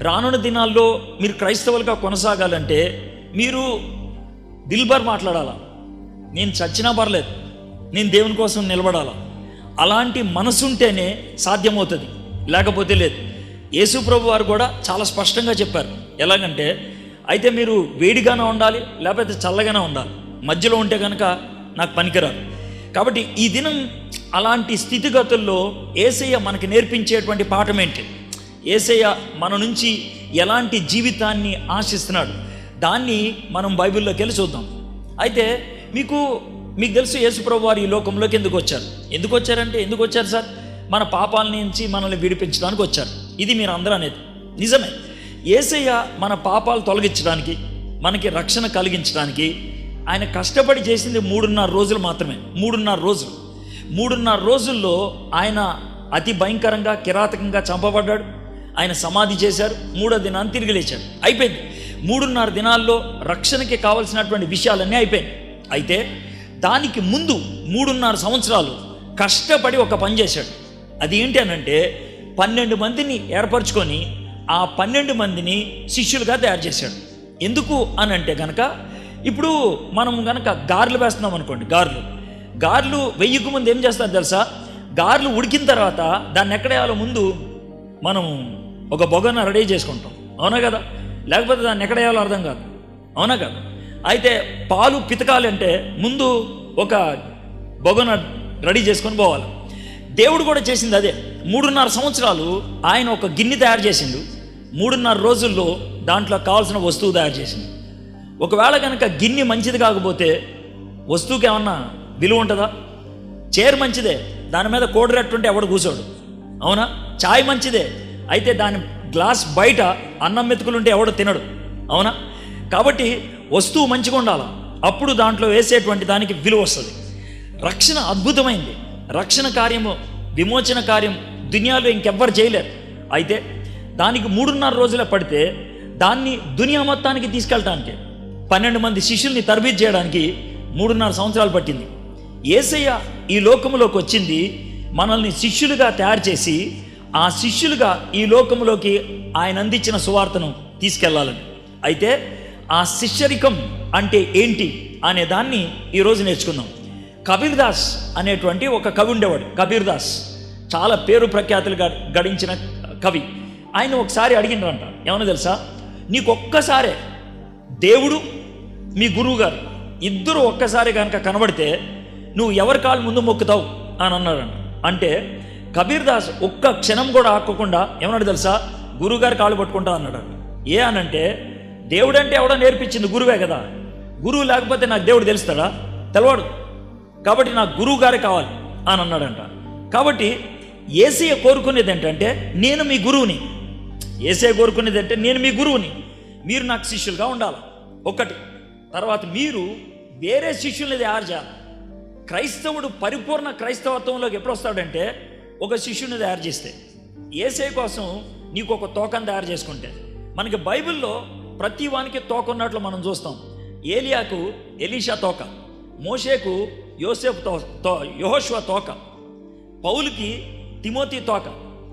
రానున్న దినాల్లో మీరు క్రైస్తవులుగా కొనసాగాలంటే మీరు దిల్బర్ మాట్లాడాలా, నేను చచ్చినా పర్లేదు, నేను దేవుని కోసం నిలబడాలా. అలాంటి మనసుంటేనే సాధ్యమవుతుంది, లేకపోతే లేదు. యేసు ప్రభు వారు కూడా చాలా స్పష్టంగా చెప్పారు. ఎలాగంటే, అయితే మీరు వేడిగానే ఉండాలి, లేకపోతే చల్లగానే ఉండాలి, మధ్యలో ఉంటే కనుక నాకు పనికిరాదు. కాబట్టి ఈ దినం అలాంటి స్థితిగతుల్లో యేసయ్య మనకి నేర్పించేటువంటి పాఠం ఏంటి, యేసయ్య మన నుంచి ఎలాంటి జీవితాన్ని ఆశిస్తున్నాడు, దాన్ని మనం బైబిల్లోకి వెళ్ళి చూద్దాం. అయితే మీకు తెలుసు యేసు ప్రభు వారు ఈ లోకంలోకి ఎందుకు వచ్చారు సార్? మన పాపాల నుంచి మనల్ని విడిపించడానికి వచ్చారు. ఇది మీరు అందరూ అనేది నిజమే. యేసయ్య మన పాపాలు తొలగించడానికి, మనకి రక్షణ కలిగించడానికి ఆయన కష్టపడి చేసింది 3.5 రోజులు మాత్రమే. 3.5 రోజుల్లో ఆయన అతి భయంకరంగా కిరాతకంగా చంపబడ్డాడు, ఆయన సమాధి చేశారు, 3వ దినాన్ని తిరిగి లేచాడు. అయిపోయింది. 3.5 దినాల్లో రక్షణకి కావాల్సినటువంటి విషయాలన్నీ అయిపోయాయి. అయితే దానికి ముందు 3.5 సంవత్సరాలు కష్టపడి ఒక పని చేశాడు. అది ఏంటి అనంటే, 12 మందిని ఏర్పరచుకొని ఆ 12 మందిని శిష్యులుగా తయారు చేశాడు. ఎందుకు అనంటే కనుక, ఇప్పుడు మనం కనుక గారెలు వేస్తున్నాం అనుకోండి, గారెలు వెయ్యకు ముందు ఏం చేస్తారు తెలుసా? గారెలు ఉడికిన తర్వాత దాన్ని ఎక్కడ వేయాలో ముందు మనం ఒక బొగన రెడీ చేసుకుంటాం, అవునా కదా? లేకపోతే దాన్ని ఎక్కడ వేయాలో అర్థం కాదు, అవునా కదా? అయితే పాలు పితకాలంటే ముందు ఒక బొగన రెడీ చేసుకొని పోవాలి. దేవుడు కూడా చేసింది అదే. 3.5 సంవత్సరాలు ఆయన ఒక గిన్నె తయారు చేసిండు, 3.5 రోజుల్లో దాంట్లో కావాల్సిన వస్తువు తయారు చేసిండు. ఒకవేళ కనుక గిన్నె మంచిది కాకపోతే వస్తువుకి ఏమన్నా విలువ ఉంటుందా? చైర్ మంచిదే, దాని మీద కోడిరెట్టుంటే ఎవడు కూర్చోడు, అవునా? చాయ్ మంచిదే, అయితే దాని గ్లాస్ బయట అన్నం మెతుకులుంటే ఎవడు తినడు, అవునా? కాబట్టి వస్తువు మంచిగా ఉండాలి, అప్పుడు దాంట్లో వేసేటువంటి దానికి విలువ వస్తుంది. రక్షణ అద్భుతమైంది. రక్షణ కార్యము, విమోచన కార్యం దునియాలో ఇంకెవ్వరు చేయలేరు. అయితే దానికి 3.5 రోజులే పడితే దాన్ని దునియా మొత్తానికి తీసుకెళ్ళటానికి 12 మంది శిష్యుల్ని తరబీదు చేయడానికి 3.5 సంవత్సరాలు పట్టింది. యేసయ్య ఈ లోకంలోకి వచ్చింది మనల్ని శిష్యులుగా తయారు చేసి, ఆ శిష్యులుగా ఈ లోకంలోకి ఆయన అందించిన సువార్తను తీసుకెళ్లాలని. అయితే ఆ శిష్యరికం అంటే ఏంటి అనే దాన్ని ఈరోజు నేర్చుకుందాం. కబీర్ దాస్ అనేటువంటి ఒక కవి ఉండేవాడు. కబీర్ దాస్ చాలా పేరు ప్రఖ్యాతులు గడించిన కవి. ఆయన ఒకసారి అడిగినారంట, ఏమన్నా తెలుసా, నీకు ఒక్కసారే దేవుడు మీ గురువు గారు ఇద్దరు ఒక్కసారి కనుక కనబడితే నువ్వు ఎవరి కాళ్ళు ముందు మొక్కుతావు అని అన్నారంట. అంటే కబీర్ దాస్ ఒక్క క్షణం కూడా ఆక్కకుండా ఏమన్నాడు తెలుసా, గురువుగారి కాళ్ళు పట్టుకుంటా అన్నాడు. ఏ అనంటే, దేవుడు అంటే ఎవడో నేర్పించింది గురువే కదా, గురువు లేకపోతే నాకు దేవుడు తెలుస్తాడా? తెలవాడు. కాబట్టి నాకు గురువు గారే కావాలి అని అన్నాడంట. కాబట్టి యేసయ్య కోరుకునేది ఏంటంటే, నేను మీ గురువుని. యేసయ్య కోరుకునేది అంటే, నేను మీ గురువుని, మీరు నాకు శిష్యులుగా ఉండాలి. ఒకటి. తర్వాత మీరు వేరే శిష్యుల్ని తయారు చేయాలి. క్రైస్తవుడు పరిపూర్ణ క్రైస్తవత్వంలోకి ఎప్పుడు వస్తాడంటే, ఒక శిష్యుని తయారు చేస్తే. యేసయ్య కోసం నీకు ఒక తోకను తయారు చేసుకుంటే. మనకి బైబిల్లో ప్రతి వానికి తోక ఉన్నట్లు మనం చూస్తాం. ఏలియాకు ఎలీషా తోక, మోషేకు యోసేపు యెహోషువ తోక, పౌలుకి తిమోతి తోక,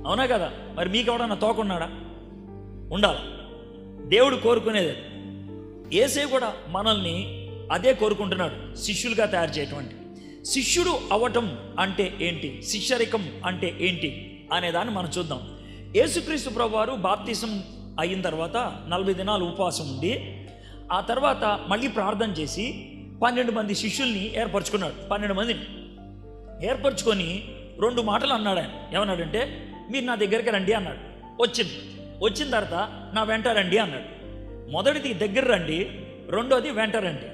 అవునా కదా? మరి మీకు ఎవడన్నా తోక ఉన్నాడా? ఉండాలి. దేవుడు కోరుకునేది. యేసయ్య కూడా మనల్ని అదే కోరుకుంటున్నాడు, శిష్యులుగా తయారు చేయటువంటి. శిష్యుడు అవ్వటం అంటే ఏంటి, శిష్యరికం అంటే ఏంటి అనేదాన్ని మనం చూద్దాం. యేసుక్రీస్తు ప్రభువారు బాప్తిసం అయిన తర్వాత 40 దినాలు ఉపవాసం ఉండి, ఆ తర్వాత మళ్ళీ ప్రార్థన చేసి 12 మంది శిష్యుల్ని ఏర్పరచుకున్నాడు. 12 మందిని ఏర్పరచుకొని 2 మాటలు అన్నాడు. ఆయన ఏమన్నాడంటే, మీరు నా దగ్గరికి రండి అన్నాడు. వచ్చిన తర్వాత నా వెంట రండి అన్నాడు. మొదటిది దగ్గర రండి, రెండోది వెంట రండి.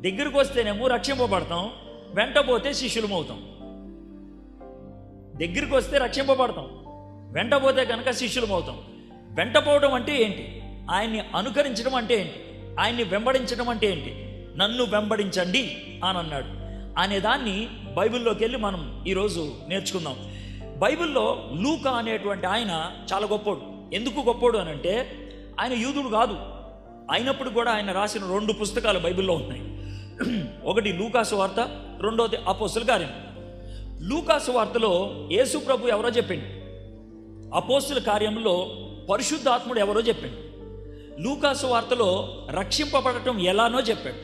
దగ్గరికి వస్తేనేమో రక్షింపబడతాం, వెంట పోతే శిష్యులం అవుతాం. దగ్గరికి వస్తే రక్షింపబడతాం, వెంట పోతే కనుక శిష్యులం అవుతాం. వెంట పోవడం అంటే ఏంటి, ఆయన్ని అనుకరించడం అంటే ఏంటి, ఆయన్ని వెంబడించడం అంటే ఏంటి, నన్ను వెంబడించండి అని అన్నాడు అనేదాన్ని బైబిల్లోకి వెళ్ళి మనం ఈరోజు నేర్చుకుందాం. బైబిల్లో లూకా అనేటువంటి ఆయన చాలా గొప్పోడు. ఎందుకు గొప్పోడు అని అంటే, ఆయన యూదుడు కాదు, అయినప్పుడు కూడా ఆయన రాసిన 2 పుస్తకాలు బైబిల్లో ఉన్నాయి. ఒకటి లూకా సువార్త, రెండోది అపోస్తుల కార్యం. లూకా సువార్తలో యేసు ప్రభు ఎవరో చెప్పింది, అపోస్తుల కార్యంలో పరిశుద్ధాత్ముడు ఎవరో చెప్పాడు. లూకాసు వార్తలో రక్షింపబడటం ఎలానో చెప్పాడు.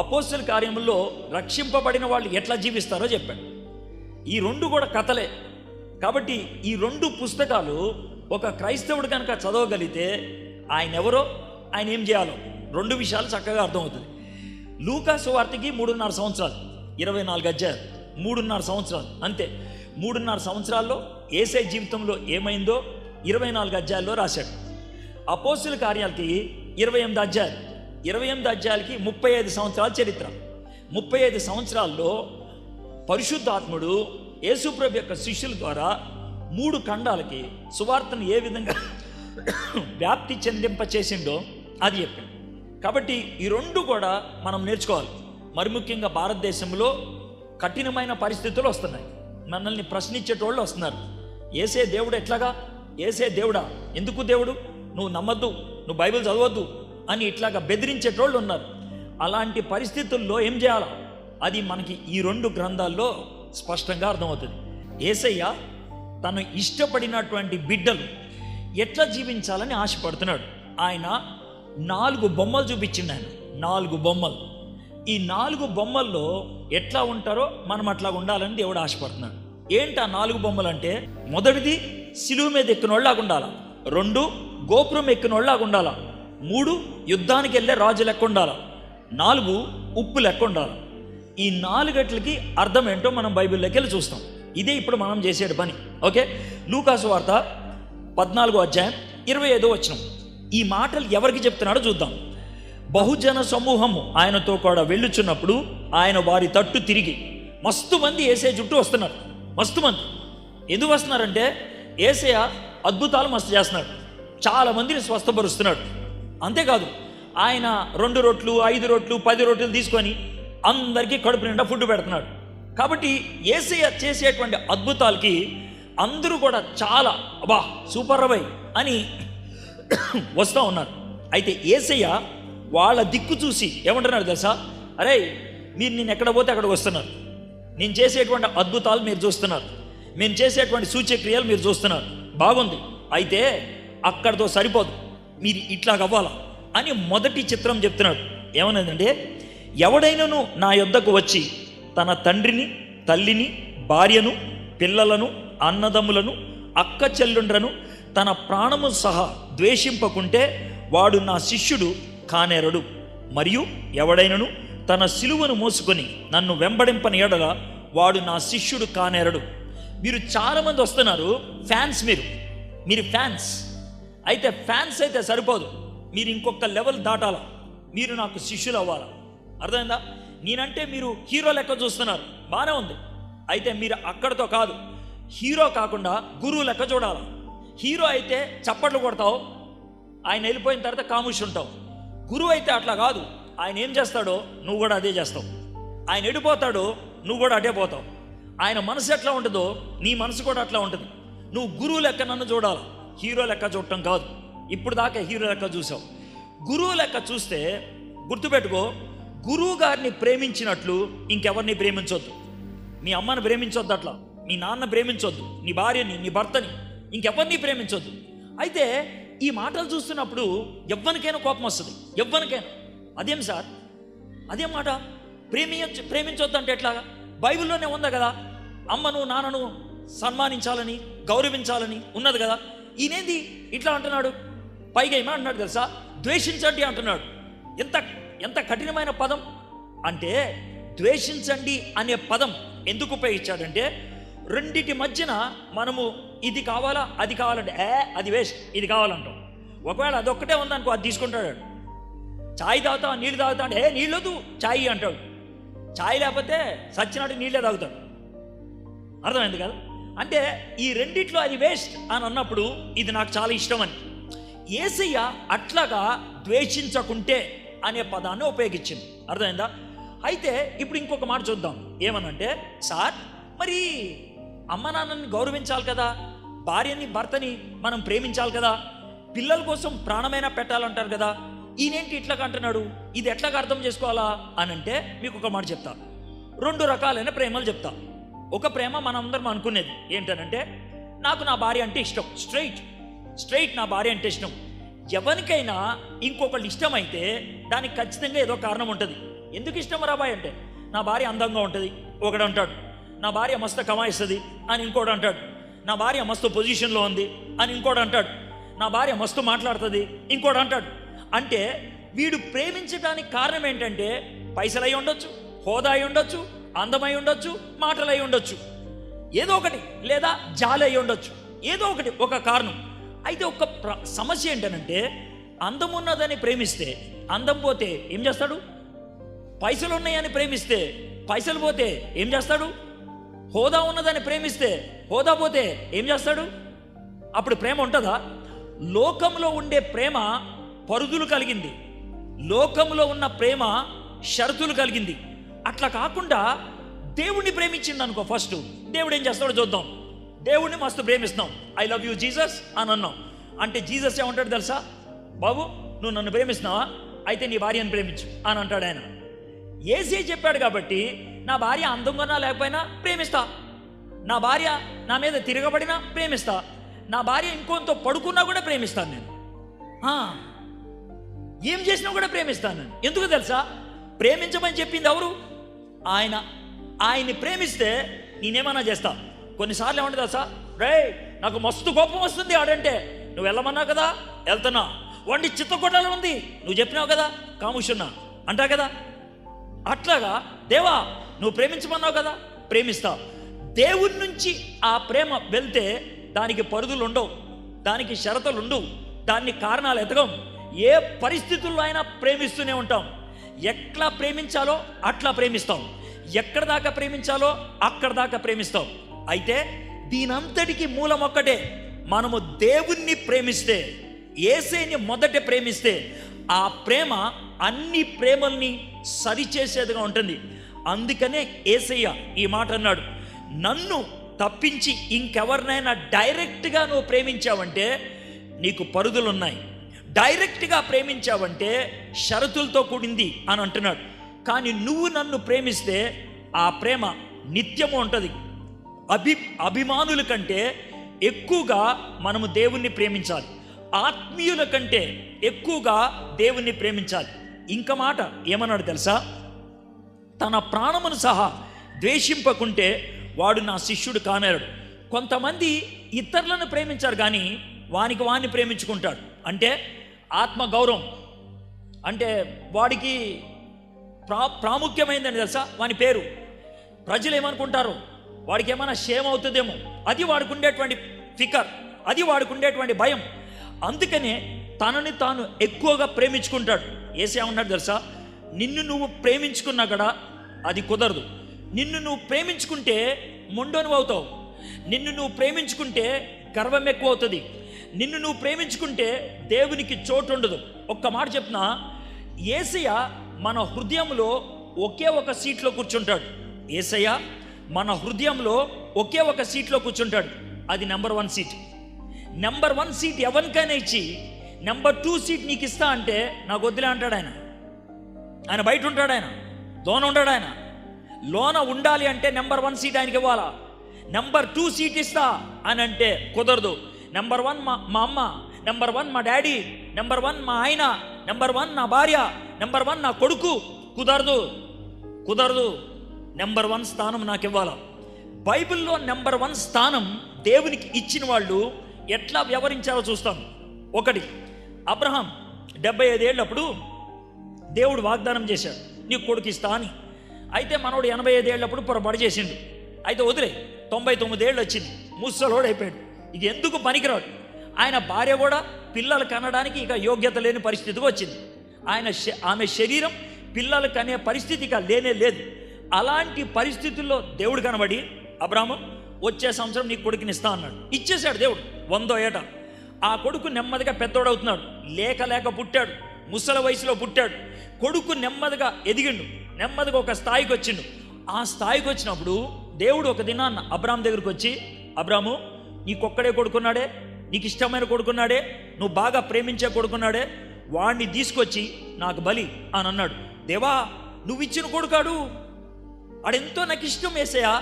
అపోస్తల కార్యముల్లో రక్షింపబడిన వాళ్ళు ఎట్లా జీవిస్తారో చెప్పాడు. ఈ రెండు కూడా కథలే. కాబట్టి ఈ రెండు పుస్తకాలు ఒక క్రైస్తవుడు కనుక చదవగలిగితే ఆయన ఎవరో, ఆయన ఏం చేయాలో రెండు విషయాలు చక్కగా అర్థమవుతుంది. లూకాసు వార్తకి 3.5 సంవత్సరాలు, 24 అధ్యాయాలు, 3.5 సంవత్సరాలు అంతే. 3.5 సంవత్సరాల్లో యేసయ్య జీవితంలో ఏమైందో 24 అధ్యాయాల్లో రాశాడు. అపోస్తల కార్యాలకి 28 అధ్యాయాలు, 28 అధ్యాయాలకి 35 సంవత్సరాల చరిత్ర. 35 సంవత్సరాల్లో పరిశుద్ధాత్ముడు యేసుప్రభు యొక్క శిష్యుల ద్వారా 3 ఖండాలకి సువార్తను ఏ విధంగా వ్యాప్తి చెందింప చేసిండో అది చెప్పాడు. కాబట్టి ఈ రెండు కూడా మనం నేర్చుకోవాలి. మరి ముఖ్యంగా భారతదేశంలో కఠినమైన పరిస్థితులు వస్తున్నాయి. మనల్ని ప్రశ్నించేటోళ్ళు వస్తున్నారు. ఏసే దేవుడు ఎట్లాగా, ఏసే దేవుడా, ఎందుకు దేవుడు, నువ్వు నమ్మద్దు, నువ్వు బైబిల్ చదవద్దు అని ఇట్లాగా బెదిరించేటోళ్ళు ఉన్నారు. అలాంటి పరిస్థితుల్లో ఏం చేయాలా, అది మనకి ఈ 2 గ్రంథాల్లో స్పష్టంగా అర్థమవుతుంది. యేసయ్య తను ఇష్టపడినటువంటి బిడ్డలు ఎట్లా జీవించాలని ఆశపడుతున్నాడు. ఆయన 4 బొమ్మలు చూపించింది. ఆయన 4 బొమ్మలు. ఈ 4 బొమ్మల్లో ఎట్లా ఉంటారో మనం అట్లా ఉండాలని దేవుడు ఆశపడుతున్నాడు. ఏంటి ఆ 4 బొమ్మలు అంటే, మొదటిది సిలువ మీద ఎక్కినోళ్ళలాగా ఉండాలా, 2 గోపురం ఎక్కినోళ్ళలాగా ఉండాలా, 3 యుద్ధానికి వెళ్ళే రాజు లెక్క ఉండాలా, 4 ఉప్పు లెక్క ఉండాలి. ఈ 4 అర్థం ఏంటో మనం బైబిల్లోకి వెళ్ళి చూస్తాం. ఇదే ఇప్పుడు మనం చేసేటి పని. ఓకే, లూకాసు వార్త 14 అధ్యాయం 25 వచనం. ఈ మాటలు ఎవరికి చెప్తున్నాడో చూద్దాం. బహుజన సమూహము ఆయనతో కూడా వెళ్ళుచున్నప్పుడు ఆయన వారి తట్టు తిరిగి, మస్తు మంది యేసయ్య చుట్టూ వస్తున్నారు. మస్తు మంది ఎందుకు వస్తున్నారంటే, యేసయ్య అద్భుతాలు మస్తు చేస్తున్నాడు, చాలా మందిని స్వస్థపరుస్తున్నాడు. అంతేకాదు, ఆయన 2 రొట్లు 5 రొట్లు 10 రొట్టెలు తీసుకొని అందరికీ కడుపు నిండా ఫుడ్ పెడుతున్నాడు. కాబట్టి యేసయ్య చేసేటువంటి అద్భుతాలకి అందరూ కూడా చాలా అబ్బా సూపర్ రవై అని వస్తూ ఉన్నారు. అయితే యేసయ్య వాళ్ళ దిక్కు చూసి ఏమంటున్నాడు తెలుసా, అరే మీరు నేను ఎక్కడ పోతే అక్కడికి వస్తున్నారు, నేను చేసేటువంటి అద్భుతాలు మీరు చూస్తున్నారు, నేను చేసేటువంటి సూచక్రియలు మీరు చూస్తున్నారు, బాగుంది. అయితే అక్కడితో సరిపోదు, మీరు ఇట్లా అవ్వాలా అని మొదటి చిత్రం చెప్తున్నాడు. ఏమన్నదంటే, ఎవడైనను నా యొద్దకు వచ్చి తన తండ్రిని, తల్లిని, భార్యను, పిల్లలను, అన్నదమ్ములను, అక్క చెల్లుండ్రను తన ప్రాణము సహా ద్వేషింపకుంటే వాడు నా శిష్యుడు కానేరడు. మరియు ఎవడైనను తన సిలువను మోసుకొని నన్ను వెంబడింపని ఎడల వాడు నా శిష్యుడు కానేరడు. మీరు చాలామంది వస్తున్నారు, ఫ్యాన్స్, మీరు ఫ్యాన్స్. అయితే ఫ్యాన్స్ అయితే సరిపోదు, మీరు ఇంకొక లెవెల్ దాటాలా, మీరు నాకు శిష్యులు అవ్వాలా. అర్థమైందా? నేనంటే మీరు హీరో లెక్క చూస్తున్నారు, బాగానే ఉంది. అయితే మీరు అక్కడితో కాదు, హీరో కాకుండా గురువు లెక్క చూడాలి. హీరో అయితే చప్పట్లు కొడతావు, ఆయన వెళ్ళిపోయిన తర్వాత కాముషి ఉంటావు. గురువు అయితే అట్లా కాదు, ఆయన ఏం చేస్తాడో నువ్వు కూడా అదే చేస్తావు. ఆయన ఎడిపోతాడో నువ్వు కూడా అటే పోతావు. ఆయన మనసు ఎట్లా ఉంటుందో నీ మనసు కూడా అట్లా ఉంటుంది. నువ్వు గురువు లెక్క నన్ను చూడాలి, హీరో లెక్క చూడటం కాదు. ఇప్పుడు దాకా హీరో లెక్క చూసావు. గురువు లెక్క చూస్తే గుర్తుపెట్టుకో, గురువు గారిని ప్రేమించినట్లు ఇంకెవరిని ప్రేమించొద్దు. మీ అమ్మని ప్రేమించొద్దు, అట్లా మీ నాన్న ప్రేమించొద్దు, నీ భార్యని, నీ భర్తని, ఇంకెవరిని ప్రేమించొద్దు. అయితే ఈ మాటలు చూస్తున్నప్పుడు ఎవ్వరికైనా కోపం వస్తుంది, ఎవ్వరికైనా. అదేం సార్, అదేం మాట, ప్రేమించొద్దు అంటే ఎట్లాగా? బైబిల్లోనే ఉంది కదా, అమ్మను నాన్నను సన్మానించాలని, గౌరవించాలని ఉన్నది కదా. ఈయనేంది ఇట్లా అంటున్నాడు? పైగా ఏమో అంటున్నాడు తెలుసా, ద్వేషించండి అంటున్నాడు. ఎంత కఠినమైన పదం అంటే, ద్వేషించండి అనే పదం ఎందుకు ఉపయోగించాడంటే, రెండిటి మధ్యన మనము ఇది కావాలా అది కావాలంటే అది వేస్ట్, ఇది కావాలంటాం. ఒకవేళ అదొక్కటే ఉందనుకో, అది తీసుకుంటాడు. ఛాయ్ తాగుతా, నీళ్ళు తాగుతా అంటే నీళ్ళొద్దు ఛాయ్ అంటాడు. ఛాయ్ లేకపోతే సచ్చినాడు నీళ్ళే తాగుతాడు. అర్థమైంది కదా? అంటే ఈ రెండిట్లో అది వేస్ట్ అని అన్నప్పుడు ఇది నాకు చాలా ఇష్టం అని. యేసయ్య అట్లాగా ద్వేషించకుంటే అనే పదాన్ని ఉపయోగించింది. అర్థమైందా? అయితే ఇప్పుడు ఇంకొక మాట చూద్దాం. ఏమనంటే, సార్ మరి అమ్మ నాన్నని గౌరవించాలి కదా, భార్యని భర్తని మనం ప్రేమించాలి కదా, పిల్లల కోసం ప్రాణమైనా పెట్టాలంటారు కదా, ఈయనేంటి ఇట్లాగా అంటున్నాడు, ఇది ఎట్లాగా అర్థం చేసుకోవాలా అని అంటే మీకు ఒక మాట చెప్తా. 2 రకాలైన ప్రేమలు చెప్తా. ఒక ప్రేమ మనందరం అనుకునేది ఏంటనంటే, నాకు నా భార్య అంటే ఇష్టం, స్ట్రైట్ నా భార్య అంటే ఇష్టం. ఎవరికైనా ఇంకొకళ్ళు ఇష్టమైతే దానికి ఖచ్చితంగా ఏదో కారణం ఉంటుంది. ఎందుకు ఇష్టం రాబాయ్ అంటే, నా భార్య అందంగా ఉంటుంది ఒకడు అంటాడు, నా భార్య మస్తు కమాయిస్తుంది అని ఇంకోటి అంటాడు, నా భార్య మస్తు పొజిషన్లో ఉంది అని ఇంకోటి అంటాడు, నా భార్య మస్తు మాట్లాడుతుంది ఇంకోటి అంటాడు. అంటే వీడు ప్రేమించడానికి కారణం ఏంటంటే పైసలు అయి ఉండొచ్చు, హోదా అయి ఉండొచ్చు, అందమై ఉండొచ్చు, మాటలు అయి ఉండొచ్చు, ఏదో ఒకటి, లేదా జాలి అయి ఉండొచ్చు, ఏదో ఒకటి ఒక కారణం. అయితే ఒక సమస్య ఏంటనంటే, అందం ఉన్నదని ప్రేమిస్తే అందం పోతే ఏం చేస్తాడు? పైసలు ఉన్నాయని ప్రేమిస్తే పైసలు పోతే ఏం చేస్తాడు? హోదా ఉన్నదని ప్రేమిస్తే హోదా పోతే ఏం చేస్తాడు? అప్పుడు ప్రేమ ఉంటుందా? లోకంలో ఉండే ప్రేమ పరుదులు కలిగింది, లోకంలో ఉన్న ప్రేమ షరతులు కలిగింది. అట్లా కాకుండా దేవుణ్ణి ప్రేమించిండు అనుకో, ఫస్ట్ దేవుడు ఏం చేస్తాడో చూద్దాం. దేవుణ్ణి మస్తు ప్రేమిస్తున్నాం, ఐ లవ్ యూ జీసస్ అని అన్నాం అంటే జీసస్ ఏమంటాడు తెలుసా? బాబు నువ్వు నన్ను ప్రేమిస్తున్నావా, అయితే నీ భార్యను ప్రేమించు అని అంటాడు ఆయన. యేసే చెప్పాడు కాబట్టి నా భార్య అందంగా లేకపోయినా ప్రేమిస్తా, నా భార్య నా మీద తిరగబడినా ప్రేమిస్తా, నా భార్య ఇంకొంతో పడుకున్నా కూడా ప్రేమిస్తాను నేను, ఏం చేసినా కూడా ప్రేమిస్తాను నేను. ఎందుకు తెలుసా? ప్రేమించమని చెప్పింది ఎవరు? ఆయన. ఆయన్ని ప్రేమిస్తే నేనేమన్నా చేస్తా. కొన్నిసార్లు ఏమంటుంది తెలుసా? రే నాకు మస్తు కోపం వస్తుంది ఆడంటే, నువ్వు వెళ్ళమన్నావు కదా వెళ్తున్నా, వండి చిత్తకొట్టాలని ఉంది నువ్వు చెప్పినావు కదా కాముషున్నా అంటా కదా. అట్లాగా దేవా నువ్వు ప్రేమించమన్నావు కదా ప్రేమిస్తా. దేవుడి నుంచి ఆ ప్రేమ వెళ్తే దానికి పరిధులు ఉండవు, దానికి షరతులు ఉండవు, దాన్ని కారణాలు ఎతకం. ఏ పరిస్థితుల్లో అయినా ప్రేమిస్తూనే ఉంటాం. ఎట్లా ప్రేమించాలో అట్లా ప్రేమిస్తాం, ఎక్కడ దాకా ప్రేమించాలో అక్కడ దాకా ప్రేమిస్తాం. అయితే దీనంతటికి మూలం ఒక్కటే, మనము దేవుణ్ణి ప్రేమిస్తే, యేసేని మొదట ప్రేమిస్తే ఆ ప్రేమ అన్ని ప్రేమల్ని సరిచేసేదిగా ఉంటుంది. అందుకనే యేసయ్య ఈ మాట అన్నాడు, నన్ను తప్పించి ఇంకెవరినైనా డైరెక్ట్గా నువ్వు ప్రేమించావంటే నీకు పరుదులు ఉన్నాయి, డైరెక్ట్గా ప్రేమించావంటే షరతులతో కూడింది అని అంటున్నాడు. కానీ నువ్వు నన్ను ప్రేమిస్తే ఆ ప్రేమ నిత్యము ఉంటుంది. అభిమానుల కంటే ఎక్కువగా మనము దేవుణ్ణి ప్రేమించాలి, ఆత్మీయుల కంటే ఎక్కువగా దేవుణ్ణి ప్రేమించాలి. ఇంక మాట ఏమన్నాడు తెలుసా? తన ప్రాణమును సహా ద్వేషింపకుంటే వాడు నా శిష్యుడు కానేరడు. కొంతమంది ఇతరులను ప్రేమించారు కానీ వాణ్ణి ప్రేమించుకుంటాడు. అంటే ఆత్మ గౌరవం అంటే వాడికి ప్రాముఖ్యమైందని తెలుసా? వాని పేరు ప్రజలు ఏమనుకుంటారు, వాడికి ఏమైనా షేమ్ అవుతుందేమో, అది వాడికి ఉండేటువంటి ఫికర్, అది వాడికి ఉండేటువంటి భయం. అందుకనే తనని తాను ఎక్కువగా ప్రేమించుకుంటాడు. యేసే ఉన్నాడు తెలుసా? నిన్ను నువ్వు ప్రేమించుకున్నా కూడా అది కుదరదు. నిన్ను నువ్వు ప్రేమించుకుంటే మొండోను అవుతావు, నిన్ను నువ్వు ప్రేమించుకుంటే గర్వం ఎక్కువ అవుతుంది, నిన్ను నువ్వు ప్రేమించుకుంటే దేవునికి చోటు ఉండదు. ఒక్క మాట చెప్తున్నా, యేసయ్య మన హృదయంలో ఒకే ఒక సీట్లో కూర్చుంటాడు. యేసయ్య మన హృదయంలో ఒకే ఒక సీట్లో కూర్చుంటాడు, అది నెంబర్ 1 సీట్. నెంబర్ 1 సీట్ ఎవరికైనా ఇచ్చి నెంబర్ 2 సీట్ నీకు ఇస్తా అంటే నాకు వద్దులే అంటాడు ఆయన. ఆయన బయట ఉంటాడు, ఆయన లోన ఉంటాడు. ఆయన లోన ఉండాలి అంటే నెంబర్ 1 సీట్ ఆయనకి ఇవ్వాలా. నెంబర్ 2 సీట్ ఇస్తా అని అంటే కుదరదు. నెంబర్ 1 మా అమ్మ, నెంబర్ 1 మా డాడీ, నెంబర్ 1 మా ఆయన, నెంబర్ 1 నా భార్య, నెంబర్ 1 నా కొడుకు, కుదరదు. నెంబర్ 1 స్థానం నాకు ఇవ్వాలా. బైబిల్లో నెంబర్ 1 స్థానం దేవునికి ఇచ్చిన వాళ్ళు ఎట్లా వ్యవహరించాలో చూస్తాం. ఒకటి, అబ్రహాం 75 ఏళ్ళప్పుడు దేవుడు వాగ్దానం చేశాడు నీకు కొడుకు ఇస్తా అని. అయితే మనోడు 85 ఏళ్ళప్పుడు పొరపాటు చేసిండు. అయితే వదిలే, 99 ఏళ్ళు వచ్చింది, ముసలోడు అయిపోయాడు, ఇక ఎందుకు పనికిరాడు. ఆయన భార్య కూడా పిల్లలు కనడానికి ఇక యోగ్యత లేని పరిస్థితికి వచ్చింది. ఆమె శరీరం పిల్లలు కనే పరిస్థితి ఇక లేనే లేదు. అలాంటి పరిస్థితుల్లో దేవుడు కనబడి, అబ్రాహాము వచ్చే సంవత్సరం నీ కొడుకుని ఇస్తా అన్నాడు. ఇచ్చేశాడు దేవుడు 100వ ఏట. ఆ కొడుకు నెమ్మదిగా పెద్దోడవుతున్నాడు, లేక పుట్టాడు, ముసలి వయసులో పుట్టాడు. కొడుకు నెమ్మదిగా ఎదిగిండు, నెమ్మదిగా ఒక స్థాయికి వచ్చిండు. ఆ స్థాయికి వచ్చినప్పుడు దేవుడు ఒక దినాన్న అబ్రాహాం దగ్గరికి వచ్చి, అబ్రాహాము నీకొక్కడే కొడుకున్నాడే, నీకు ఇష్టమైన కొడుకున్నాడే, నువ్వు బాగా ప్రేమించే కొడుకున్నాడే, వాడిని తీసుకొచ్చి నాకు బలి అని అన్నాడు. దేవా నువ్వు ఇచ్చిన కొడుకాడు, ఆడెంతో నాకు ఇష్టం యేసయ్యా,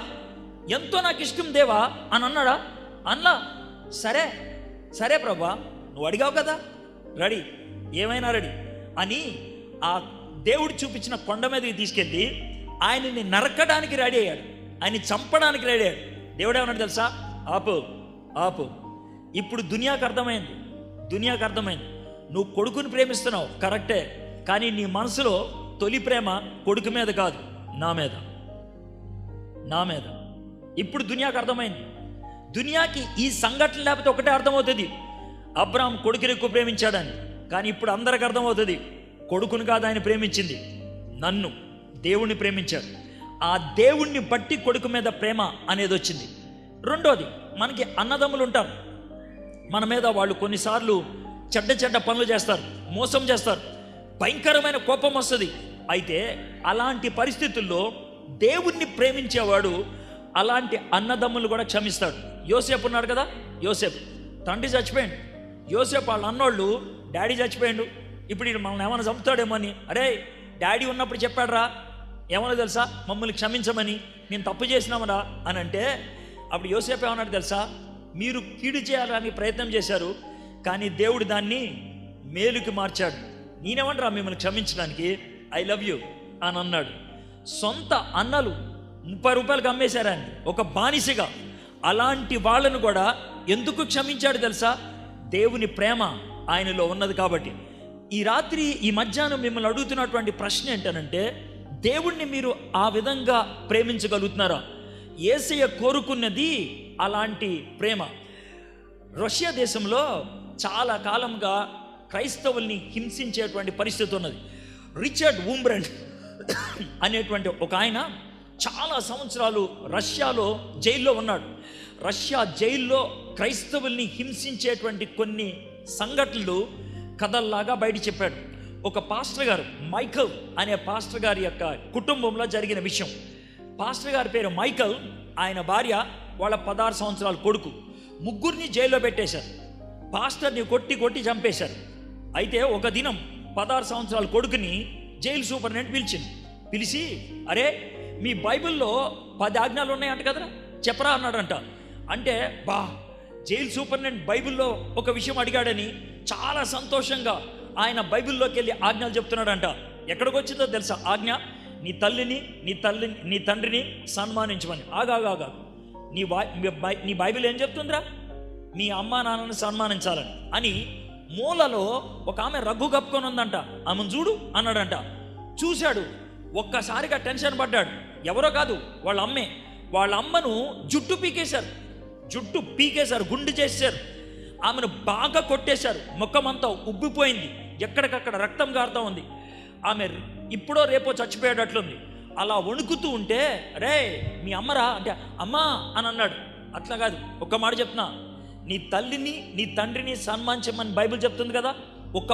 ఎంతో నాకు ఇష్టం దేవా అని అన్నాడా? అన్నా. సరే సరే ప్రభా, నువ్వు అడిగావు కదా, రెడీ, ఏమైనా రెడీ అని ఆ దేవుడు చూపించిన కొండ మీదకి తీసుకెళ్ళి ఆయనని నరకడానికి రెడీ అయ్యాడు, ఆయన్ని చంపడానికి రెడీ అయ్యాడు. దేవుడు ఏమన్నాడు తెలుసా? ఆపు ఆపు, ఇప్పుడు దునియాకు అర్థమైంది, నువ్వు కొడుకుని ప్రేమిస్తున్నావు కరెక్టే, కానీ నీ మనసులో తొలి ప్రేమ కొడుకు మీద కాదు, నా మీద. ఇప్పుడు దునియాకు అర్థమైంది. దునియాకి ఈ సంఘటన లేకపోతే ఒకటే అర్థమవుతుంది, అబ్రాహాం కొడుకుని ఎక్కువ ప్రేమించాడని. కానీ ఇప్పుడు అందరికి అర్థమవుతుంది, కొడుకుని కాదు ఆయన ప్రేమించింది, నన్ను, దేవుణ్ణి ప్రేమించాడు. ఆ దేవుణ్ణి బట్టి కొడుకు మీద ప్రేమ అనేది వచ్చింది. రెండోది, మనకి అన్నదమ్ములు ఉంటారు, మన మీద వాళ్ళు కొన్నిసార్లు చెడ్డ పనులు చేస్తారు, మోసం చేస్తారు, భయంకరమైన కోపం వస్తుంది. అయితే అలాంటి పరిస్థితుల్లో దేవుణ్ణి ప్రేమించేవాడు అలాంటి అన్నదమ్ములు కూడా క్షమిస్తాడు. యోసేపు ఉన్నాడు కదా, యోసేపు తండ్రి చచ్చిపోయాడు, యోసేపు వాళ్ళ అన్నోళ్ళు డాడీ చచ్చిపోయాడు, ఇప్పుడు ఇది మనల్ని ఏమైనా చంపుతాడేమో అని, అరే డాడీ ఉన్నప్పుడు చెప్పాడురా ఏమన్నా తెలుసా, మమ్మల్ని క్షమించమని, నేను తప్పు చేసినామరా అని అంటే, అప్పుడు యోసేపు ఏమన్నాడు తెలుసా? మీరు కీడు చేయాలని ప్రయత్నం చేశారు, కానీ దేవుడు దాన్ని మేలుకి మార్చాడు, నేనేమంటారా మిమ్మల్ని క్షమించడానికి, ఐ లవ్ యూ అని అన్నాడు. సొంత అన్నలు 30 రూపాయలకు అమ్మేశారని ఒక బానిసగా, అలాంటి వాళ్ళను కూడా ఎందుకు క్షమించాడు తెలుసా? దేవుని ప్రేమ ఆయనలో ఉన్నది కాబట్టి. ఈ రాత్రి, ఈ మధ్యాహ్నం మిమ్మల్ని అడుగుతున్నటువంటి ప్రశ్న ఏంటనంటే, దేవుణ్ణి మీరు ఆ విధంగా ప్రేమించగలుగుతున్నారా? యేసయ్య కోరుకున్నది అలాంటి ప్రేమ. రష్యా దేశంలో చాలా కాలంగా క్రైస్తవుల్ని హింసించేటువంటి పరిస్థితి ఉన్నది. రిచర్డ్ వుంబ్రెంట్ అనేటువంటి ఒక ఆయన చాలా సంవత్సరాలు రష్యాలో జైల్లో ఉన్నాడు. రష్యా జైల్లో క్రైస్తవుల్ని హింసించేటువంటి కొన్ని సంఘటనలు కథల్లాగా బయట చెప్పాడు. ఒక పాస్టర్ గారు, మైకల్ అనే పాస్టర్ గారి యొక్క కుటుంబంలో జరిగిన విషయం. పాస్టర్ గారి పేరు మైకల్, ఆయన భార్య, వాళ్ళ 16 సంవత్సరాల కొడుకు, ముగ్గురిని జైల్లో పెట్టేశారు. పాస్టర్ని కొట్టి చంపేశారు. అయితే ఒక దినం 16 సంవత్సరాల కొడుకుని జైలు సూపరింటెండెంట్ పిలిచి, అరే మీ బైబిల్లో 10 ఆజ్ఞలు ఉన్నాయంట కదరా, చెప్పరా అన్నాడంట. అంటే జైలు సూపరింటెండెంట్ బైబిల్లో ఒక విషయం అడిగాడని చాలా సంతోషంగా ఆయన బైబిల్లోకి వెళ్ళి ఆజ్ఞలు చెప్తున్నాడంట. ఎక్కడికి వచ్చిందో తెలుసా ఆజ్ఞ? నీ తల్లిని నీ తండ్రిని సన్మానించమని. ఆగా నీ బైబిల్ ఏం చెప్తుందిరా? మీ అమ్మా నాన్నని సన్మానించాలని అని. మూలలో ఒక ఆమె రగ్గు కప్పుకొని ఉందంట, ఆమెను చూడు అన్నాడంట. చూశాడు, ఒక్కసారిగా టెన్షన్ పడ్డాడు. ఎవరో కాదు, వాళ్ళ అమ్మను జుట్టు పీకేశారు, గుండు చేశారు, ఆమెను బాగా కొట్టేశారు, ముఖమంతా ఉబ్బిపోయింది, ఎక్కడికక్కడ రక్తం కారుతూ ఉంది. ఆమె ఇప్పుడో రేపో చచ్చిపోయేటట్లుంది. అలా వణుకుతూ ఉంటే, రే మీ అమ్మరా అంటే, అమ్మా అని అన్నాడు. అట్లా కాదు, ఒక్క మాట చెప్తున్నా, నీ తల్లిని నీ తండ్రిని సన్మానించమని బైబిల్ చెప్తుంది కదా, ఒక్క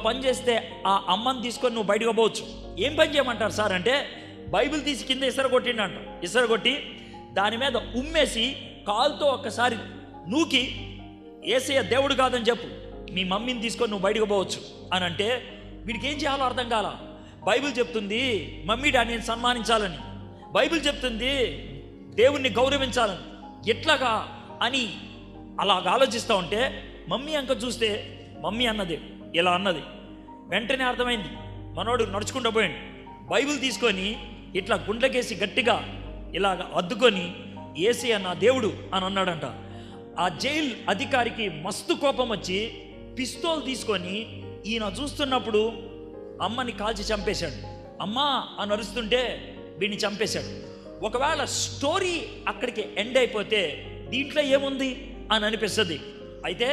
పని చేస్తే ఆ అమ్మని తీసుకొని నువ్వు బయటకు పోవచ్చు. ఏం పని చేయమంటారు సార్ అంటే, బైబిల్ తీసి కింద ఇసరగొట్టి దాని మీద ఉమ్మేసి కాలుతో ఒక్కసారి నూకి, యేసయ్య దేవుడు కాదని చెప్పు, మీ మమ్మీని తీసుకొని నువ్వు బయటకు పోవచ్చు అని అంటే, వీడికి ఏం చేయాలో అర్థం కాల. బైబిల్ చెప్తుంది మమ్మీ డాడీని సన్మానించాలని, బైబిల్ చెప్తుంది దేవుణ్ణి గౌరవించాలని, ఎట్లాగా అని అలాగ ఆలోచిస్తూ ఉంటే, మమ్మీ అంక చూస్తే మమ్మీ ఇలా అన్నది. వెంటనే అర్థమైంది, మనోడు నడుచుకుంటూ పోయాడు, బైబిల్ తీసుకొని ఇట్లా గుండెకేసి గట్టిగా ఇలాగ అద్దుకొని, యేసయ్య నా దేవుడు అని అన్నాడంట. ఆ జైలు అధికారికి మస్తు కోపం వచ్చి పిస్తోల్ తీసుకొని ఈయన చూస్తున్నప్పుడు అమ్మని కాల్చి చంపేశాడు. అమ్మా అని అరుస్తుంటే వీడిని చంపేశాడు. ఒకవేళ స్టోరీ అక్కడికి ఎండ్ అయిపోతే దీంట్లో ఏముంది అని అనిపిస్తుంది. అయితే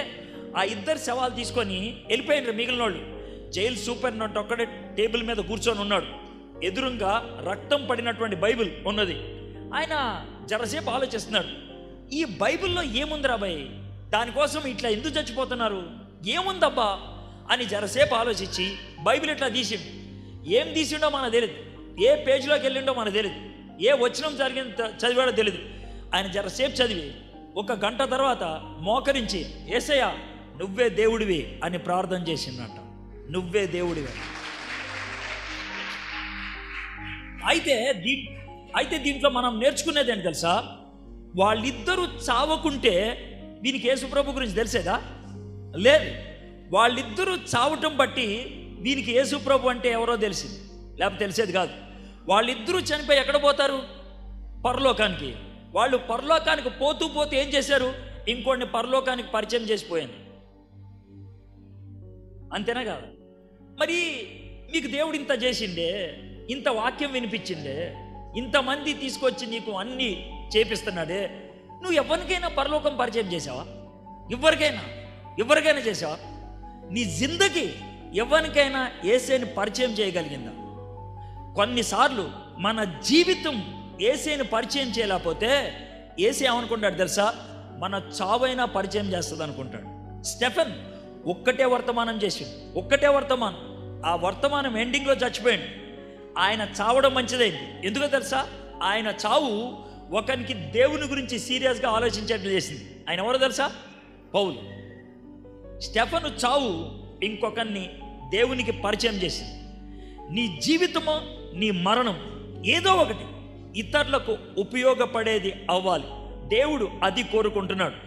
ఆ ఇద్దరు శవాలు తీసుకొని వెళ్ళిపోయినారు మిగిలిన వాళ్ళు. జైలు సూపరింటెండెంట్ ఒక్కడే టేబుల్ మీద కూర్చొని ఉన్నాడు. ఎదురుగా రక్తం పడినటువంటి బైబిల్ ఉన్నది. ఆయన జరసేపు ఆలోచిస్తున్నాడు, ఈ బైబిల్లో ఏముందిరా బాయ్, దానికోసం ఇట్లా ఎందుకు చచ్చిపోతున్నారు, ఏముందబ్బా అని జరసేపు ఆలోచించి బైబిల్ ఇట్లా తీసిండు. ఏం తీసిండో మనకు తెలియదు, ఏ పేజీలోకి వెళ్ళిండో మనకు తెలియదు, ఏ వచనం చదివాడో తెలియదు. ఆయన జరసేపు చదివి 1 గంట తర్వాత మోకరించి, యేసయ్య నువ్వే దేవుడివి అని ప్రార్థన చేసిందంట. నువ్వే దేవుడివి. అయితే దీంట్లో మనం నేర్చుకునేది ఏంటి తెలుసా? వాళ్ళిద్దరూ చావకుంటే వీనికి యేసుప్రభు గురించి తెలిసేదా? లేదు. వాళ్ళిద్దరూ చావటం బట్టి వీనికి యేసుప్రభు అంటే ఎవరో తెలిసింది, లేకపోతే తెలిసేది కాదు. వాళ్ళిద్దరూ చనిపోయి ఎక్కడ పోతారు? పరలోకానికి. వాళ్ళు పరలోకానికి పోతూ పోతూ ఏం చేశారు? ఇంకొన్ని పరలోకానికి పరిచయం చేసిపోయాను. అంతేనా కాదు? మరి మీకు దేవుడు ఇంత చేసిండే, ఇంత వాక్యం వినిపించిండే, ఇంతమంది తీసుకొచ్చి నీకు అన్నీ చేపిస్తున్నాడే, నువ్వు ఎవరికైనా పరలోకం పరిచయం చేసావా? ఎవరికైనా చేసావా? నీ జిందగీ ఎవరికైనా యేసేని పరిచయం చేయగలిగిందా? కొన్నిసార్లు మన జీవితం యేసేని పరిచయం చేయలేకపోతే యేసే ఏమనుకుంటాడు తెలుసా? మన చావైనా పరిచయం చేస్తుంది అనుకుంటాడు. స్టెఫెన్ ఒక్కటే వర్తమానం చేసి, ఒక్కటే వర్తమానం, ఆ వర్తమానం ఎండింగ్లో చచ్చిపోయాడు. ఆయన చావడం మంచిదైంది. ఎందుకో తెలుసా? ఆయన చావు ఒకరికి దేవుని గురించి సీరియస్గా ఆలోచించేట్లు చేసింది. ఆయన ఎవరో తెలుసా? పౌలు. స్టెఫను చావు ఇంకొకరిని దేవునికి పరిచయం చేసింది. నీ జీవితమో నీ మరణం ఏదో ఒకటి ఇతరులకు ఉపయోగపడేది అవ్వాలి. దేవుడు అది కోరుకుంటున్నాడు.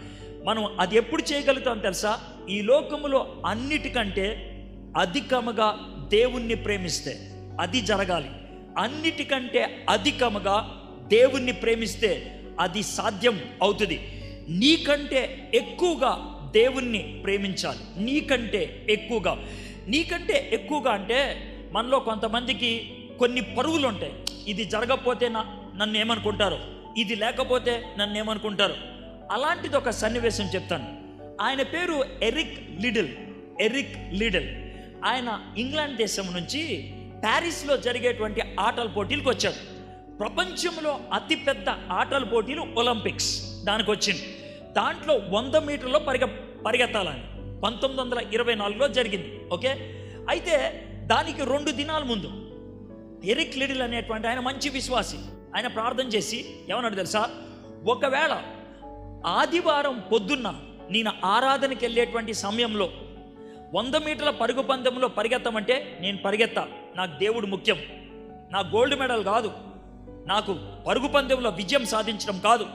మనం అది ఎప్పుడు చేయగలుగుతాం తెలుసా? ఈ లోకములో అన్నిటికంటే అధికముగా దేవుణ్ణి ప్రేమిస్తే అది జరగాలి. అన్నిటికంటే అధికముగా దేవుణ్ణి ప్రేమిస్తే అది సాధ్యం అవుతుంది. నీకంటే ఎక్కువగా దేవుణ్ణి ప్రేమించాలి. నీకంటే ఎక్కువగా అంటే మనలో కొంతమందికి కొన్ని పరుగులు ఉంటాయి. ఇది జరగకపోతే నన్ను ఏమనుకుంటారు, ఇది లేకపోతే నన్ను ఏమనుకుంటారు. అలాంటిది ఒక సన్నివేశం చెప్తాను. ఆయన పేరు ఎరిక్ లిడిల్. ఆయన ఇంగ్లాండ్ దేశం నుంచి ప్యారిస్లో జరిగేటువంటి ఆటల పోటీలకు వచ్చాడు. ప్రపంచంలో అతిపెద్ద ఆటల పోటీలు ఒలింపిక్స్ దానికి వచ్చింది. దాంట్లో 100 మీటర్లో పరిగెత్తాలని 1924లో జరిగింది. ఓకే, అయితే దానికి 2 దినాల ముందు ఎరిక్ లిడిల్ అనేటువంటి ఆయన మంచి విశ్వాసి. ఆయన ప్రార్థన చేసి ఏమన్నాడు తెలుసా? ఒకవేళ ఆదివారం పొద్దున్న నేను ఆరాధనకి వెళ్ళేటువంటి సమయంలో 100 మీటర్ల పరుగు పందెంలో పరిగెత్తమంటే నేను పరిగెత్తా. నాకు దేవుడు ముఖ్యం. నా గోల్డ్ మెడల్ కాదు, నాకు పరుగు పందెంలో విజయం సాధించడం కాదు,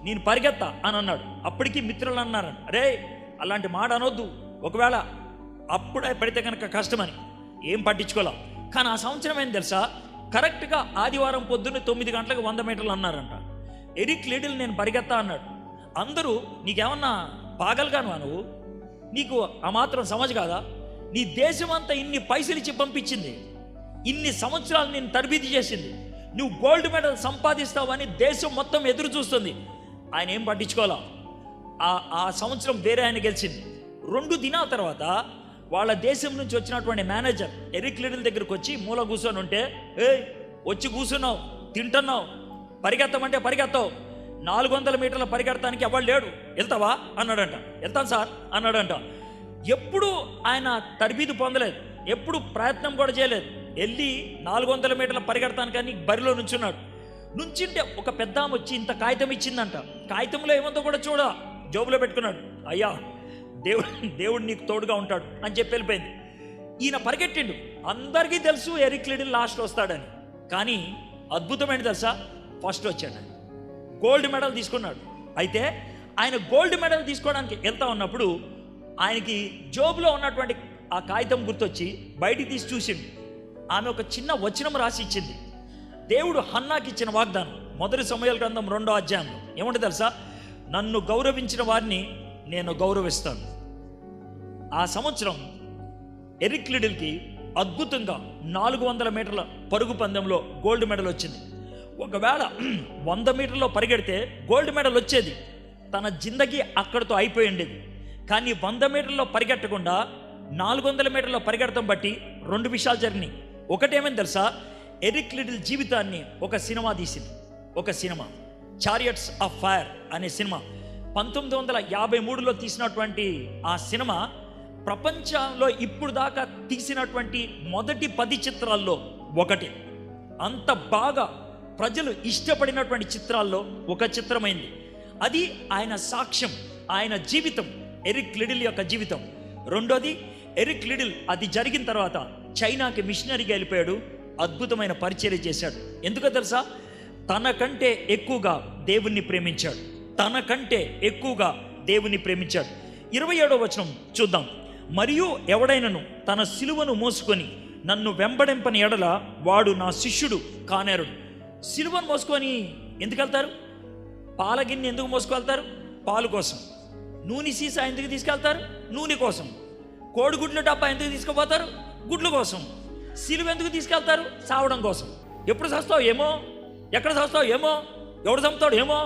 నేను పరిగెత్తా అని అన్నాడు. అప్పటికి మిత్రులు అన్నారు, అరే అలాంటి మాట అనొద్దు, ఒకవేళ అప్పుడే పడితే కనుక కష్టమని. ఏం పట్టించుకోలే. కానీ ఆ సంవత్సరం ఏం తెలుసా? కరెక్ట్గా ఆదివారం పొద్దున్న 9 గంటలకు 100 మీటర్లు అన్నారంట. ఎరిక్ లిడిల్ నేను పరిగెత్తా అన్నాడు. అందరూ నీకేమన్నా పాగలుగాను నువ్వు, నీకు ఆ మాత్రం సమజ్ కాదా? నీ దేశం అంతా ఇన్ని పైసలు ఇచ్చి పంపించింది, ఇన్ని సంవత్సరాలు నేను తరబీదు చేసింది, నువ్వు గోల్డ్ మెడల్ సంపాదిస్తావని దేశం మొత్తం ఎదురు చూస్తుంది. ఆయన ఏం పట్టించుకోవాలా. ఆ సంవత్సరం వేరే ఆయన గెలిచింది. 2 దినాల తర్వాత వాళ్ళ దేశం నుంచి వచ్చినటువంటి మేనేజర్ ఎరిక్ లిడిల్ దగ్గరికి వచ్చి మూల కూర్చొని ఉంటే, వచ్చి కూర్చున్నావు, తింటున్నావు, పరిగెత్తమంటే పరిగెత్తావు, 400 మీటర్ల పరిగెత్తడానికి ఎవరు లేడు, వెళ్తావా అన్నాడంట. వెళ్తాను సార్ అన్నాడంట. ఎప్పుడు ఆయన తరబీదు పొందలేదు, ఎప్పుడు ప్రయత్నం కూడా చేయలేదు. వెళ్ళి 400 మీటర్ల పరిగెడతాను కానీ బరిలో నుంచుంటే ఒక పెద్ద ఆమె వచ్చి ఇంత కాగితం ఇచ్చిందంట. కాగితంలో ఏముందో కూడా జోబులో పెట్టుకున్నాడు. అయ్యా దేవుడు నీకు తోడుగా ఉంటాడు అని చెప్పి వెళ్ళిపోయింది. ఈయన పరిగెట్టిండు. అందరికీ తెలుసు ఎరిక్ లిడిల్ లాస్ట్ వస్తాడని. కానీ అద్భుతమైన తెలుసా? ఫస్ట్ వచ్చాడు. ఆయన గోల్డ్ మెడల్ తీసుకున్నాడు. అయితే ఆయన గోల్డ్ మెడల్ తీసుకోవడానికి వెళ్తా ఉన్నప్పుడు ఆయనకి జోబులో ఉన్నటువంటి ఆ కాగితం గుర్తొచ్చి బయటికి తీసి చూసిండు. ఆమె ఒక చిన్న వచనం రాసి ఇచ్చింది. దేవుడు హన్నాకి ఇచ్చిన వాగ్దానం 1 సమూయేలు గ్రంథం 2వ అధ్యాయంలో ఏమంటే తెలుసా? నన్ను గౌరవించిన వారిని నేను గౌరవిస్తాను. ఆ సంవత్సరం ఎరిక్ లిడిల్కి అద్భుతంగా 400 మీటర్ల పరుగు పందెంలో గోల్డ్ మెడల్ వచ్చింది. ఒకవేళ 100 మీటర్లో పరిగెడితే గోల్డ్ మెడల్ వచ్చేది, తన జిందగీ అక్కడితో అయిపోయి ఉండేది. కానీ 100 మీటర్లో పరిగెట్టకుండా 400 మీటర్లో పరిగెడతాం బట్టి 2 విషయాలు జరిగినాయి. ఒకటేమని తెలుసా? ఎరిక్ లిడిల్ జీవితాన్ని ఒక సినిమా తీసింది. ఒక సినిమా చారియట్స్ ఆఫ్ ఫైర్ అనే సినిమా 1953లో తీసినటువంటి ఆ సినిమా ప్రపంచంలో ఇప్పుడు దాకా తీసినటువంటి మొదటి 10 చిత్రాల్లో ఒకటి. అంత బాగా ప్రజలు ఇష్టపడినటువంటి చిత్రాల్లో ఒక చిత్రమైంది. అది ఆయన సాక్ష్యం, ఆయన జీవితం, ఎరిక్ లిడిల్ యొక్క జీవితం. రెండోది, ఎరిక్ లిడిల్ అది జరిగిన తర్వాత చైనాకి మిషనరీగా వెళ్ళిపోయాడు. అద్భుతమైన పరిచర్య చేశాడు. ఎందుకో తెలుసా? తనకంటే ఎక్కువగా దేవుణ్ణి ప్రేమించాడు, తనకంటే ఎక్కువగా దేవుని ప్రేమించాడు. 27వ వచనం చూద్దాం. మరియు ఎవడైనను తన సిలువను మోసుకొని నన్ను వెంబడింపని ఎడల వాడు నా శిష్యుడు కానేరుడు. సిలువను మోసుకొని ఎందుకు వెళ్తారు? పాలగిన్నె ఎందుకు మోసుకెళ్తారు? పాలు కోసం. నూనె సీసా ఎందుకు తీసుకెళ్తారు? నూనె కోసం. కోడిగుడ్ల డబ్బా ఎందుకు తీసుకుపోతారు? గుడ్ల కోసం. సిలువ ఎందుకు తీసుకెళ్తారు? సావడం కోసం. ఎప్పుడు చస్తావు ఏమో, ఎక్కడ చస్తావు ఏమో, ఎవడు చంపుతాడు ఏమో,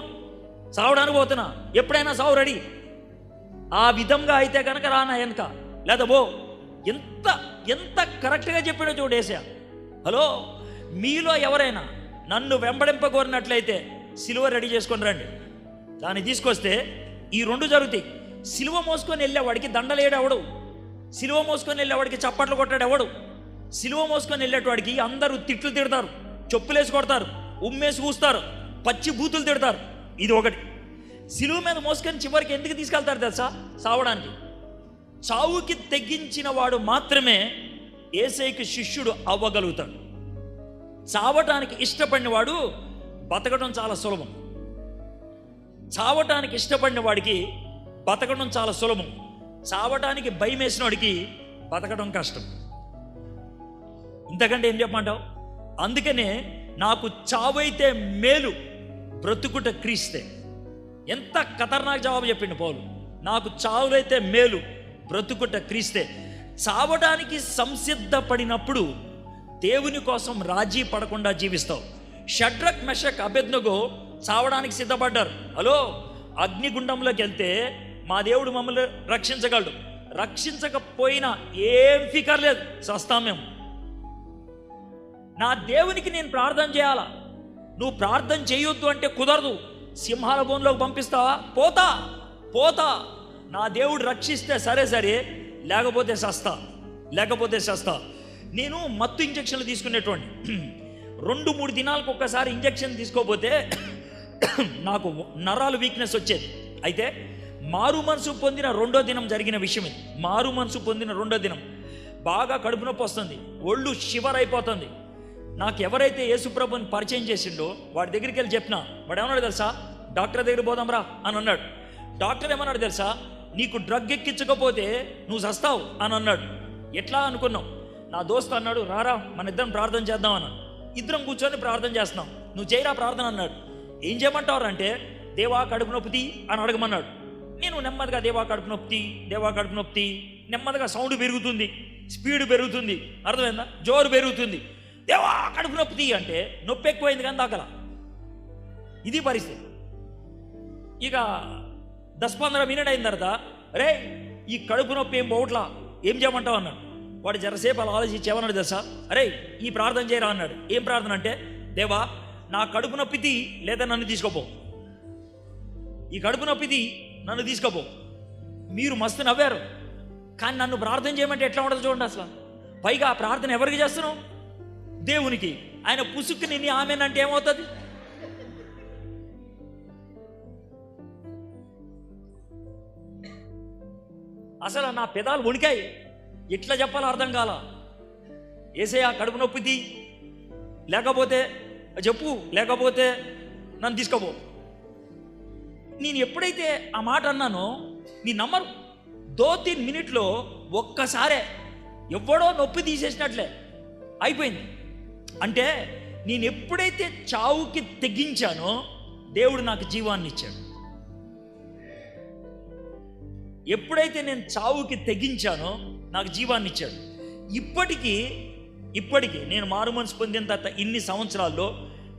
సావడానికి పోతున్నా, ఎప్పుడైనా సావు రెడీ. ఆ విధంగా అయితే కనుక రానా వెనక లేదా బో. ఎంత ఎంత కరెక్ట్గా చెప్పాడో చూడేసా. హలో, మీలో ఎవరైనా నన్ను వెంబడింపగోరినట్లయితే సిలువ రెడీ చేసుకొని రండి. దాన్ని తీసుకొస్తే ఈ రెండు జరుగుతాయి. సిలువ మోసుకొని వెళ్ళేవాడికి దండలేడు ఎవడు, సిలువ మోసుకొని వెళ్ళేవాడికి చప్పట్లు కొట్టాడు ఎవడు. సిలువ మోసుకొని వెళ్ళేటవాడికి అందరూ తిట్లు తిడతారు, చెప్పులేసి కొడతారు, ఉమ్మేసి కూస్తారు, పచ్చి బూతులు తిడతారు. ఇది ఒకటి. సిలువ మీద మోసుకొని చివరికి ఎందుకు తీసుకెళ్తారు తెలుసా? సావడానికి. చావుకి తెగించిన వాడు మాత్రమే యేసయ్యకి శిష్యుడు అవ్వగలుగుతాడు. చావటానికి ఇష్టపడిన వాడు బతకడం చాలా సులభం. చావటానికి ఇష్టపడిన వాడికి బతకడం చాలా సులభం. చావటానికి భయం వేసిన వాడికి బతకడం కష్టం. ఇంతకంటే ఏం చెప్పమంటావు? అందుకనే నాకు చావైతే మేలు, బ్రతుకుట క్రీస్తే. ఎంత ఖతర్నాక్ జవాబు చెప్పిండు పౌలు. నాకు చావులైతే మేలు, బ్రతుకుట క్రీస్తే. చావడానికి సంసిద్ధపడినప్పుడు దేవుని కోసం రాజీ పడకుండా జీవిస్తావు. షడ్రక్, మెషక్, అబేద్నెగో చావడానికి సిద్ధపడ్డారు. హలో, అగ్నిగుండంలోకి వెళ్తే మా దేవుడు మమ్మల్ని రక్షించగలడు. రక్షించకపోయినా ఏం ఫికర్ లేదు, చస్తాం మేము. నా దేవునికి నేను ప్రార్థన చేయాలా? నువ్వు ప్రార్థన చేయొద్దు అంటే కుదరదు. సింహాల బోన్లోకి పంపిస్తావా? పోతా. నా దేవుడు రక్షిస్తే సరే, లేకపోతే సస్తా. నేను మత్తు ఇంజక్షన్లు తీసుకునేటువంటి 2-3 దినాలకు ఒక్కసారి ఇంజక్షన్ తీసుకోపోతే నాకు నరాలు వీక్నెస్ వచ్చేది. అయితే మారు మనసు పొందిన 2వ దినం జరిగిన విషయం ఇది. మారు మనసు పొందిన 2వ దినం బాగా కడుపు నొప్పి వస్తుంది, ఒళ్ళు షివర్ అయిపోతుంది. నాకు ఎవరైతే యేసుప్రభుని పరిచయం చేసిండో వాడి దగ్గరికి వెళ్ళి చెప్పినా, వాడు ఏమన్నాడు తెలుసా? డాక్టర్ దగ్గర పోదాంరా అని అన్నాడు. డాక్టర్ ఏమన్నాడు తెలుసా? నీకు డ్రగ్ ఎక్కించకపోతే నువ్వు చస్తావు అని అన్నాడు. ఎట్లా అనుకున్నావు? నా దోస్తు అన్నాడు, రారా మన ఇద్దరం ప్రార్థన చేద్దాం అన్నాడు. ఇద్దరం కూర్చొని ప్రార్థన చేస్తున్నాం. నువ్వు చేయరా ప్రార్థన అన్నాడు. ఏం చేయమంటావు అంటే, దేవా కడుపు నొప్పి అని అడగమన్నాడు. నేను నెమ్మదిగా దేవా కడుపు నొప్పి, నెమ్మదిగా సౌండ్ పెరుగుతుంది, స్పీడ్ పెరుగుతుంది, అర్థమైందా? జోరు పెరుగుతుంది. దేవా కడుపు నొప్పి అంటే నొప్పి ఎక్కువైంది కానీ దాకల. ఇది పరిస్థితి. ఇక 10-15 మినిట్ అయిన తర్వాత, రే ఈ కడుపు నొప్పి ఏం పోవట్లా, ఏం చేయమంటావు అన్నాడు. వాడు జరసేపు అలా ఆలోచించి ఏమన్నాడు తెలుసా? అరే ఈ ప్రార్థన చేయరా అన్నాడు. ఏం ప్రార్థన అంటే, దేవా నా కడుపు నొప్పిది లేదా నన్ను తీసుకోపో, ఈ కడుపు నొప్పిది నన్ను తీసుకోపో. మీరు మస్తు నవ్వారు, కానీ నన్ను ప్రార్థన చేయమంటే ఎట్లా ఉండదు చూడండి. అసలు పైగా ఆ ప్రార్థన ఎవరికి చేస్తున్నావు? దేవునికి. ఆయన పుసుక్కు నిన్ను ఆమెనంటే ఏమవుతుంది? అసలు నా పెదాలు వణికాయి, ఎట్లా చెప్పాలో అర్థం కాల. యేసయ్యా కడుపు నొప్పిది, లేకపోతే చెప్పు, లేకపోతే నన్ను తీసుకోపో. నేను ఎప్పుడైతే ఆ మాట అన్నానో నీ నమ్మరు, 2-3 మినిట్లో ఒక్కసారే ఎవడో నొప్పి తీసేసినట్లే అయిపోయింది. అంటే నేను ఎప్పుడైతే చావుకి తెగించానో దేవుడు నాకు జీవాన్ని ఇచ్చాడు. ఎప్పుడైతే నేను చావుకి తెగించానో నాకు జీవాన్ని ఇచ్చాడు. ఇప్పటికీ నేను మారు మనసు పొందిన తర్వాత ఇన్ని సంవత్సరాల్లో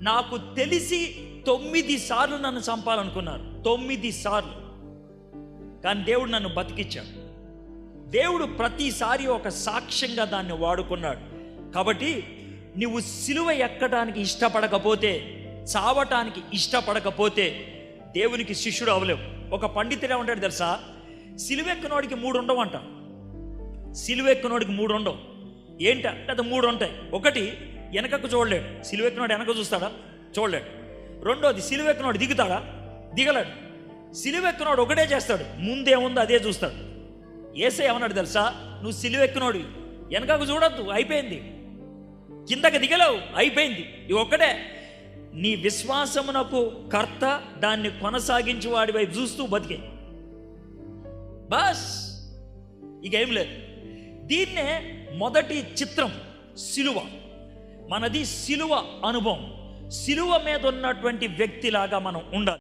నాకు తెలిసి 9 సార్లు నన్ను చంపాలనుకున్నారు. 9 సార్లు. కానీ దేవుడు నన్ను బతికిచ్చాడు. దేవుడు ప్రతిసారి ఒక సాక్ష్యంగా దాన్ని వాడుకున్నాడు. కాబట్టి నువ్వు సిలువ ఎక్కడానికి ఇష్టపడకపోతే, చావటానికి ఇష్టపడకపోతే దేవునికి శిష్యుడు అవ్వలేవు. ఒక పండితుడు ఏమంటాడు తెలుసా? సిలువెక్కనోడికి 3 ఉండవంట. సిలువెక్కనోడికి 3 ఉండవు. ఏంటంటే అది 3 ఉంటాయి. ఒకటి, వెనకకు చూడలేడు. సిలువెక్కనోడు వెనక చూస్తాడా? చూడలేడు. రెండోది, సిలువెక్కనోడు దిగుతాడా? దిగలేడు. సిలువెక్కనోడు ఒకటే చేస్తాడు, ముందేముందో అదే చూస్తాడు. యేసయ్య ఏమన్నాడు తెలుసా? నువ్వు సిలువెక్కనోడు, వెనకకు చూడొద్దు, అయిపోయింది. కిందకి దిగలేవు, అయిపోయింది. ఇవి ఒక్కటే. నీ విశ్వాసమునకు కర్త, దాన్ని కొనసాగించి వాడి వైపు చూస్తూ బతికే. బస్, ఇక ఏం లేదు. దీన్నే మొదటి చిత్రం సిలువ. మనది సిలువ అనుభవం. సిలువ మీద ఉన్నటువంటి వ్యక్తిలాగా మనం ఉండాలి.